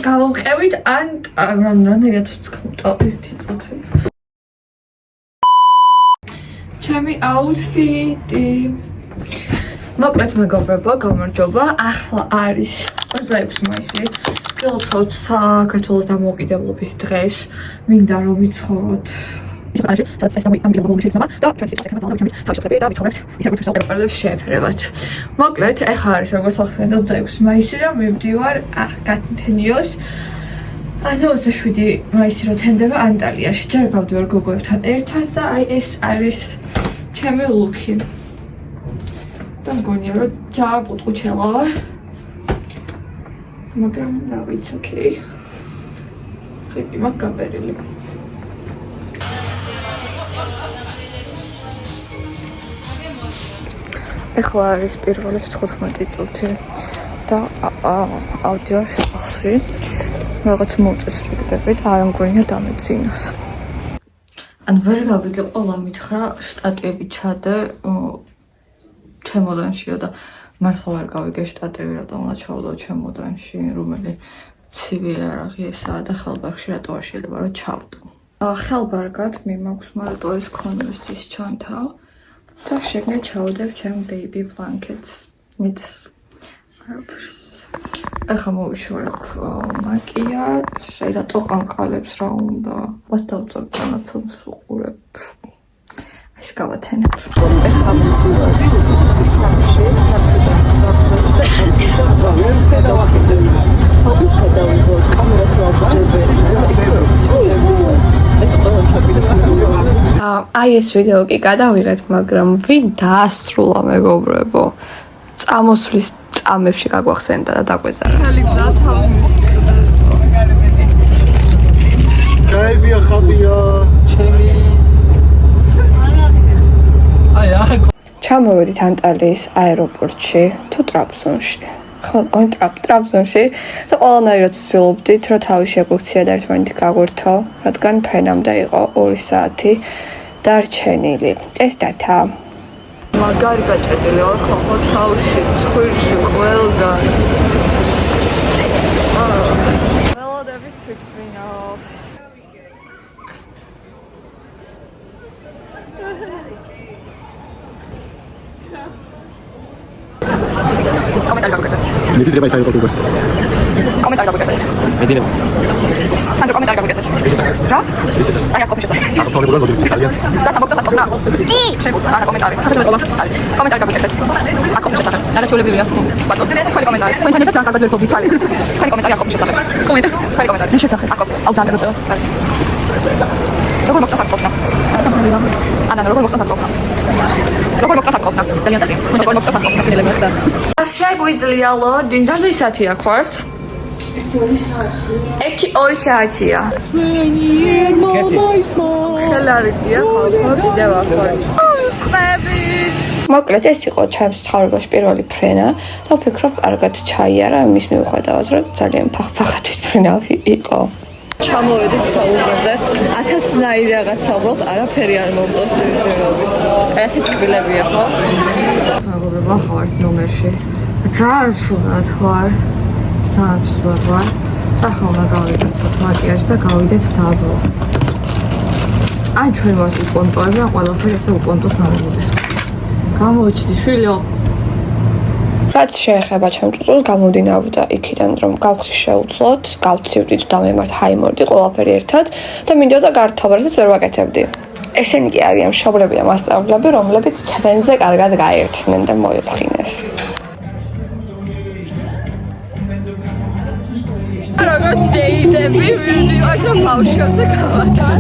გავუყევით ან რამდენად ვცხოვრობ ერთი წუთი. ჩემი აუთფიტი. მოკლედ მეგობრებო, გამარჯობა. ახლა არის 26 მაისი. გილოცავთ საქართველოს დამოუკიდებლობის დღეს. მინდა რომ ვიცხოვროთ მოკლედ, ეხლა არის როგორც ახსენეთ 26 მაისი და მივდივარ გათენიოს 27 მაისი რო თენდება ანტალიაში. ჯერ გავდივარ გოგოებთან ერთად და აი ეს არის ჩემი ლუკი. და მგონია რომ ძალიან პუტყუჩელაა. მაგრამ რა ვიცი, ოკეი. ხიპი მაქვს გაბერილი. ეხლა არის პირველი 15 წუთი და ავდივარ სახლში. რაღაც მოუწესრიგდებით, არ მგონია დამეწინოს. ან ვერ გავიგე ყველა მითხრა შტატები ჩადე ჩემოდანშიო და მართლა ვერ გავიგე შტატები რატომ უნდა ჩავდო ჩემოდანში, რომელი ცივი არაღი ესაა და ხელბარგში რატო არ შეიძლება რომ ჩავდო. ხელბარგად მიმაქვს მარტო ეს კონვერსის ჩანთა და შეგნე ჩავდებ ჩემ baby blankets with arpers. ეხლა მოვიშორებ მაკიაჟს, რატო ყანყალებს რა უნდა. ვათ დავწერ და ფილმს ვუყურებ. ეს გავათენებ. ეხლა მოვიდივარ სახლში, აი ეს ვიდეო კი გადავიღეთ, მაგრამ ვინ დაასრულა მეგობრებო? წამოსვლის წამებში გაგვახსენდა და დაგვეზარა. ხელი გზა თავი მისკდა. გაიბია ხაბია. ჩემი. ჩამოვედით ანტალიის აეროპორტში თუ ტრაბზონში. ხო, ტრაბზონში და ყველანაირად ვცდილობდით, რომ თავი შეგვექცია და ერთმანეთი გაგვერთო, რადგან ფრენამდე იყო 2 საათი დარჩენილი. ეს დათა. მაგარი გაჭედილი ვარ ხო თავში, ცხვირში, ყველგან. ველოდებით თვითმფრინავს. კომენტარი გაგვიგეთ. მითი ძრება ისაა იყო. კომენტარი გაგვიგეთ. მედინე. სანდრო კომენტარი გაგვიგეთ. რა? აი აკოფი შესაძლოა. აკოფი როგორ მოდი ძალიან. და გამოგწევთ აკოფნა. კი. შემოწა ანა კომენტარი. კომენტარი გაგვიგეთ. აკოფი შესაძლოა. არა ჩულებია. ბატონო, თქვენი კომენტარი. თქვენთან ერთად ძალიან კარგად ვერთობ ვიცალი. თქვენი კომენტარი აკოფი შესაძლოა. კომენტარი. თქვენი კომენტარი. მე შესახებ. აკოფი. აუ ძალიან გაწევა. როგორ მოგწევთ აკოფნა? ანა როგორ მოგწევთ აკოფნა? როგორ მოგწევთ აკოფნა? ძალიან კარგი. როგორ მოგწევთ აკოფნა? ფილმებს და შეგვიძლია ლოდინი და ვისათია ხوارთ? 1-2 საათია. ხელარიგია ხო კიდევ ახوارთ. ხმებით. მოკლედ ეს იყო ჩემს ცხოვრებაში პირველი ფრენა და ვფიქრობ კარგად ჩაიარა იმის მიუხედავად რომ ძალიან ფახფახად თვითმფრინავი იყო. ჩამოვედით საუბრზე 1000-ნაირი რაღაცა უბრალოდ არაფერი არ მომწონს თვითმფრინავების. ერთი ჭკილებია ხო? მეგობრებო ხوارთ ნომერში. ძალიან სულად ვარ. ძალიან სულად ვარ. ახლა უნდა გავიგოთ მაკიაჟი და გავიდეთ დაბო. აი ჩვენ მას უპონტოები და ყველაფერი ესე უპონტოს ნამოდის. გამოვიჩდი შვილო. რაც შეეხება ჩემ წუთს გამომდინარეობდა იქიდან რომ გავხდი შეუძლოდ, გავცივდით და მემართ ჰაიმორდი ყველაფერი ერთად და მინდოდა გართობა, რასაც ვერ ვაკეთებდი. ესენი კი არიან მშობლები და მასწავლებლები, რომლებიც ჩვენზე კარგად გაერთნენ და მოიფხინეს. როგორ დეიდები ვიდივარ და ბავშვებზე გავათან.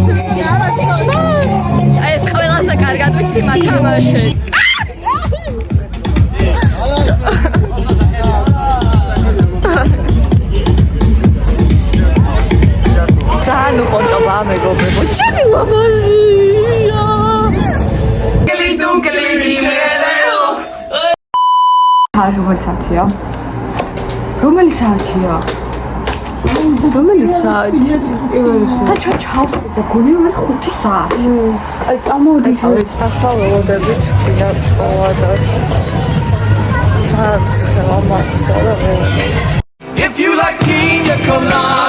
ეს ყველაზე კარგად ვიცი მათამაშე. ძალიან უპონტობაა მეგობრებო. ჩემი ლამაზია. რომელი საათია? რომელი საათია? რომელი საათი? და ჩვენ ჩავსვით და გონია მე 5 საათი. აი წამოვიდით. ახლა ველოდებით ვიდა ყველადას. ძალიან ხელამარხია და ველოდებით. If you like pina colada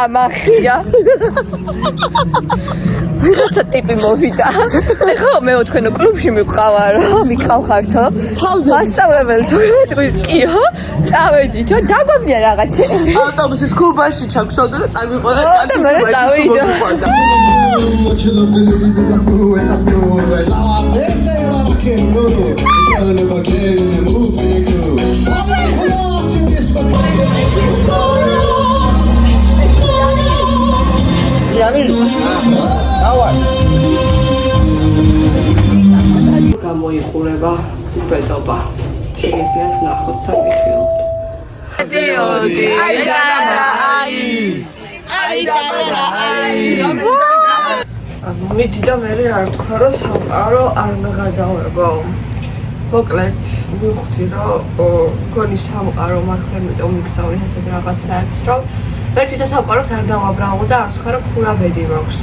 ამახია. ვიღაცა ტიპი მოვიდა. ეხლა მეოთხე კლუბში მიყავარო, მიყავხართო. მასწავლებელი თვითონ კიო, წავედითო, დაგვამია რაღაცები. ავტობუსის ქუბაში ჩაგვსვავდა და წაგვიყვანა კაცის წავიდა. გამოიყურება უბედობა. შეგიძლიათ ნახოთ და მიხილოთ. დიოდი, მიდი და მე არ თქვა რომ სამყარო არ მეგადავებო. მოკლედ მივხვდი რომ გონი სამყარო მართლა იმიტომ მიგზავნეს ასეთ რაღაცებს რომ ერთი და სამყაროს არ დავაბრალო და არ თქვა რომ ხურა ბედი მაქვს.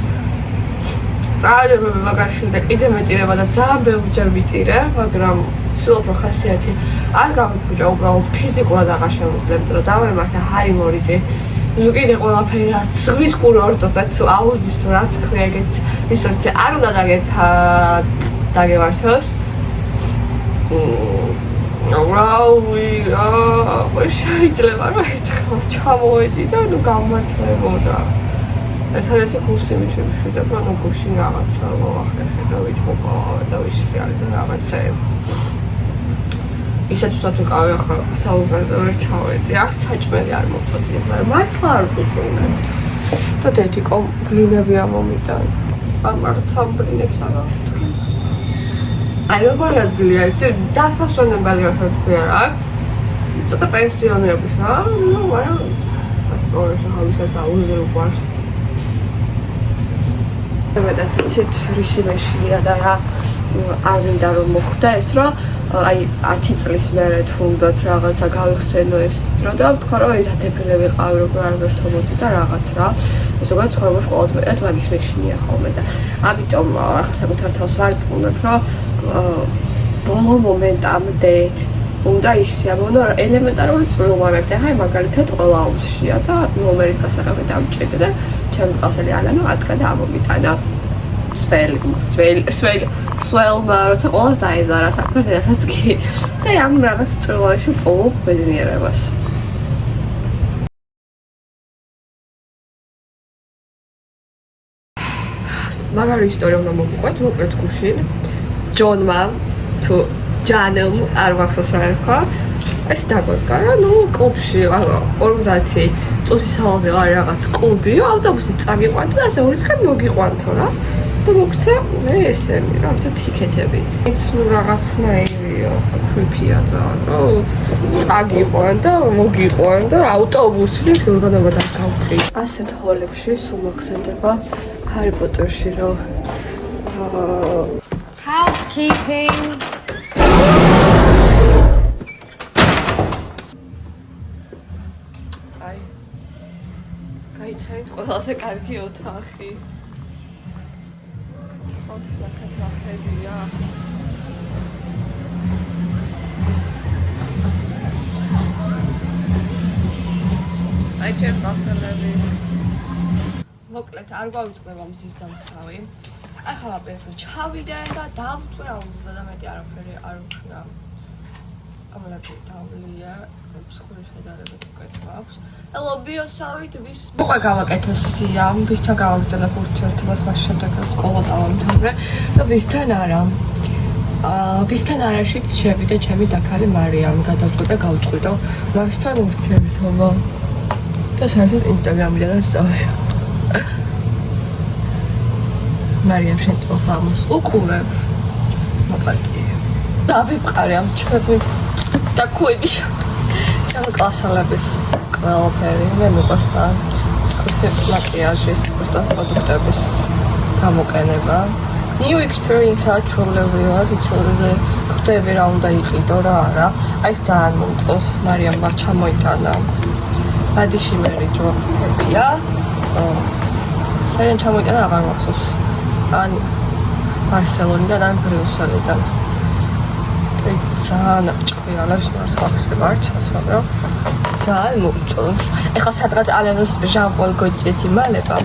წავალებები მაგაში და კიდე მეტირება და ძალიან ბევრჯერ ვიტირე, მაგრამ ცდილობ რომ ხასიათი არ გავიფუჭა, უბრალოდ ფიზიკურად აღარ შემიძლია რომ დავემართა ჰაიმორიტი. ნუ კიდე ყველაფერი ზღვის კურორტზე თუ აუზის თუ რაც ქვია ეგეთ ისორცე არ უნდა დაგევართოს. შეიძლება რომ ერთხელ ჩამოვედი და ნუ გამართლებოდა. ეს არის კურსი მიჩვენებ, რომ გუშინ რაღაცა მოახერხე და ვიჭმობა და ვისხი არის და რაღაცეები. ისე თვითონ ვიყავი ახლა საუბარზე ვერ ჩავედი, არც საჭმელი არ მოვწოდია, მაგრამ მართლა არ ვწუწუნე. და დედი კომპლინები ამომიტან. ამართ სამბრინებს არა ვთქვი. აი როგორი ადგილია, იცი, დასასვენებელი რასაც თქვი არა. ცოტა პენსიონერების რა, ნუ მაგრამ სწორედ ამისაც აუზე უყარს. და ცით რისიმეშია და რა არ მინდა რომ მოხდა ეს რომ აი 10 წლის მერე თუ უნდათ რაღაცა გავიხსენო ეს დრო და ვთქვა რომ დათეფილე ვიყავი როგორ არ ვერთობოდი და რაღაც რა ზოგადად ცხოვრებაში ყველაზე მეტად მაგის მეშინია ხოლმე და ამიტომ ახლა საკუთარ თავს ვარწმუნებ რომ ბოლო მომენტამდე უნდა ისიამოვნო ელემენტარული წვრილმავები და აი მაგალითად ყველა აუზშია და ნომერის გასაღები დამჭირდა და ჩემი კლასელი ალანო ადგა და ამომიტანა სველმა როცა ყველას დაეზარა საქმეს რასაც კი და ამ რაღაც წვრილმავებში ვპოვობ ბედნიერებას. მაგარი ისტორია უნდა მოგიყვეთ, მოკლედ გუშინ ჯონმა თუ ჯანემ არ მახსოვს რა ერქვა ეს დაგვეკა რა ნუ კლუბში 50 წუთის ჰალზე არის რაღაც კლუბი ავტობუსით წაგიყვანთ და ასე ორი ხანი მოგიყვანთო რა და მოგცა ესენი რა თქო ტიკეტები ის ნუ რაღაცნაირია ქრიფია ძალიან რომ წაგიყვან და მოგიყვან და ავტობუსით ორგანობა და გავკრი ასეთ ჰოლებში სულ მოხსენდება ჰარი პოტერში რომ housekeeping გაიცანით ყველაზე კარგი ოთახი. თქოს ლაკეთ ვახედია. აი ჩემ დასალები. მოკლედ არ გავიწყდება მზის დამცავი. ახლა პერფე ჩავიდე და დავწვე აუზზე და მეტი არაფერი არ ვქნა. წამლები დავლია. მსხვილი შედარებით უკეთო აქვს. ლობიოსავით ვის უკვე გავაკეთე სია, ვისთან გავაგზავნე ურთიერთობას მას შემდეგ რომ სკოლა დავამთავრე და ვისთან არა. ვისთან არაშიც შევიდა ჩემი დაქალი მარიამი, გადავწყვიტე და გავწყვიტო მასთან ურთიერთობა. და საერთოდ ინსტაგრამიდან ასწავლე. მარიამ შენ თქო ამას უყურებ. მაპატიე. დავიფყარე ამ ჩემი დაქვეები. ჩემი კლასელების ყველაფერი მე მიყვარს ძალიან სხვისი მაკიაჟის პროდუქტების გამოყენება. New experience-ა ჩვეულებრივად ვიცოდე ხვდები რა უნდა იყიდო რა არა. აი ეს ძალიან მომწონს მარიამ მარ ჩამოიტანა. ბადიში მერი ჯობია. საერთოდ ჩამოიტანა აღარ მახსოვს. ან ბარსელონიდან ან ბრიუსელიდან. ძალიან ჭკვიანებს მართლა ხდება არ ჩას, მაგრამ ძალიან მოწონს. ეხლა სადღაც ალენოს ჟან-პოლ გოჩიეს იმალება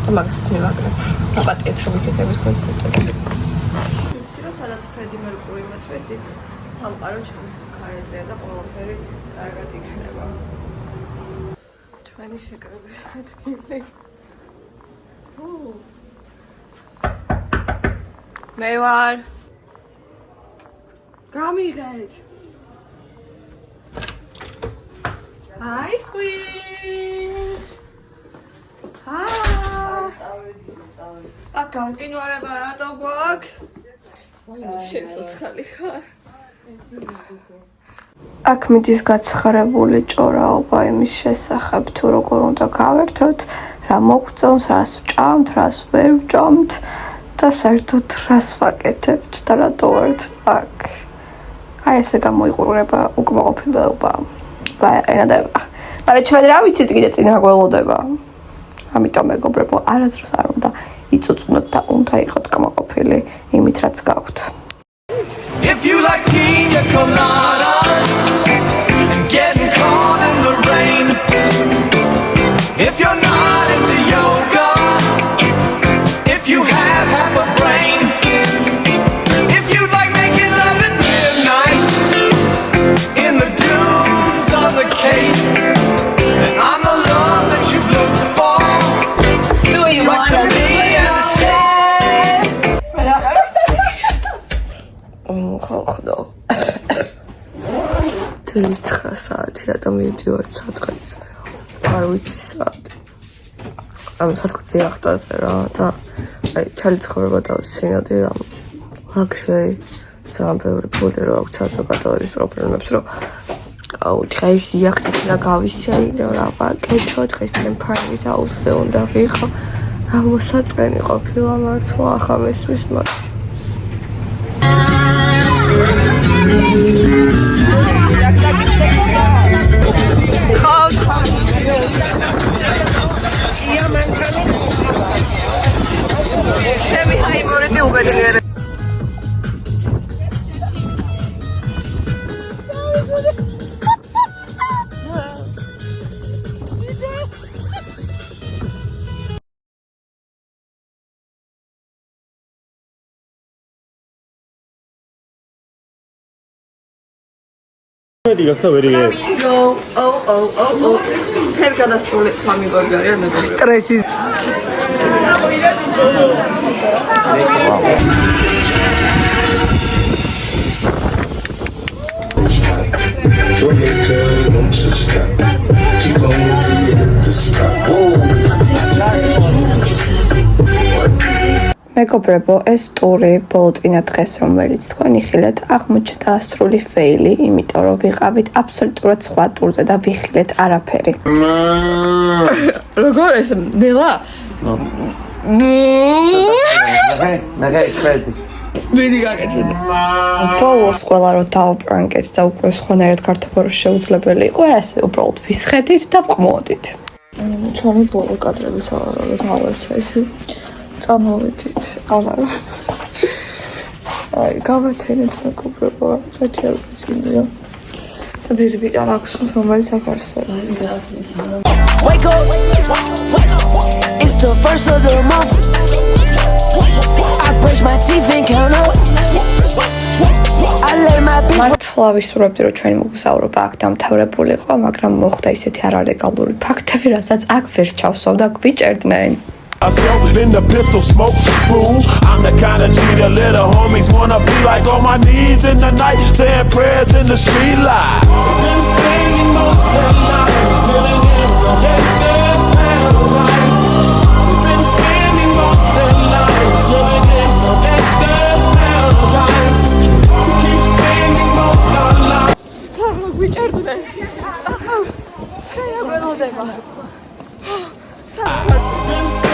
და მაგასაც მივაგნებ. დაპატიეთ რომ იქნებით კონსპექტები. ვიცი რომ სადაც ფრედი მერკური მოსვეს იქ სამყარო ჩემს მხარეზე და ყველაფერი კარგად იქნება. ჩვენი შეკრების ადგილი. მე ვარ გამიღეთ. Hi queen. აქ გამყინვარება რატო გვაქვს? შენ სოცხალი ხარ. აქ მიდის გაცხარებული ჭორაობა იმის შესახებ თუ როგორ უნდა გავერთოთ, რა მოგწონს, რას ვჭამთ, რას ვერ ვჭამთ და საერთოდ რას ვაკეთებთ და რატო ვართ აქ. აი ესე გამოიყურება უკმაყოფილება. ვაეყენადება. მაგრამ ჩვენ რა ვიცით კიდე წინ რა გველოდება. ამიტომ მეგობრებო, არასდროს არ უნდა იწუწუნოთ და უნდა იყოთ კმაყოფილი იმით რაც გაქვთ. If you like pina coladas and getting caught in the rain, if you're not into yoga, if you have half a brain, if you like making love at midnight in the dunes on the Cape, then I'm the love that you've looked for. Do you want to be in the ხალხო. თელი 9 საათია და მივდივართ სადღაც. არ ვიცი საათი. ამ სადღაც ახტაზე რა და აი ჩალი ცხოვრება დავსცინოდი ამ ლაქშერი ძალიან ბევრი ფული რო აქვს საზოგადოების პრობლემებს რომ აუ დღეს იახტით და გავისეინო რა ვაკეთო დღეს ჩემ ფარმით აუზე უნდა ვიხო რა მოსაწყენი ყოფილა მართლა ახლა მესმის მას შემი აიმორეთი უბედნიერე გახდა ვერი ფერ გადასული ფლამინგოები არიან მეგობრებო სტრესის Go ahead, girl, don't you stop. Keep on till you hit the spot. მეგობრებო, ეს ტური ბოლო წინა დღეს რომელიც თქვენ იხილეთ, აღმოჩნდა სრული ფეილი, იმიტომ რომ ვიყავით აბსოლუტურად სხვა ტურზე და ვიხილეთ არაფერი. როგორ ეს ნელა? ნახე ისფერდი მიდი გაკეთე. ბოლოს ყველა რო დავპრანკეთ და უკვე სხვანაირად კარტოფორს შეუძლებელი იყო, ესე უბრალოდ ვისხედით და ვყმოდით. ჩვენი ბოლო კადრები სავარაუდოდ ავერთე. წამოვედით, აღარ. აი, გავათენეთ მეგობრებო, წეთი არ ვიცინია. ვირბი არაქსოს რომელიც აქ არსებობს. Wake up, it's the first of the month. I brush my teeth and count up. I let my bitch. მართლა ვისურვებდი რომ ჩვენი მოგზაურობა აქ დამთავრებულიყო, მაგრამ მოხდა ისეთი არალეგალური ფაქტები, რასაც აქ ვერ ჩავსვავ და გვიჭერდნენ. Myself in the pistol smoke fool. I'm the kind of G that little homies wanna be like on my knees in the night, saying prayers in the street light. Been spending most of the night living in the gangster's paradise. Been spending most of the night living in the gangster's paradise. Keep spending most of the night. გვიჭერდნენ. ახლა შეიძლება ველოდება. Been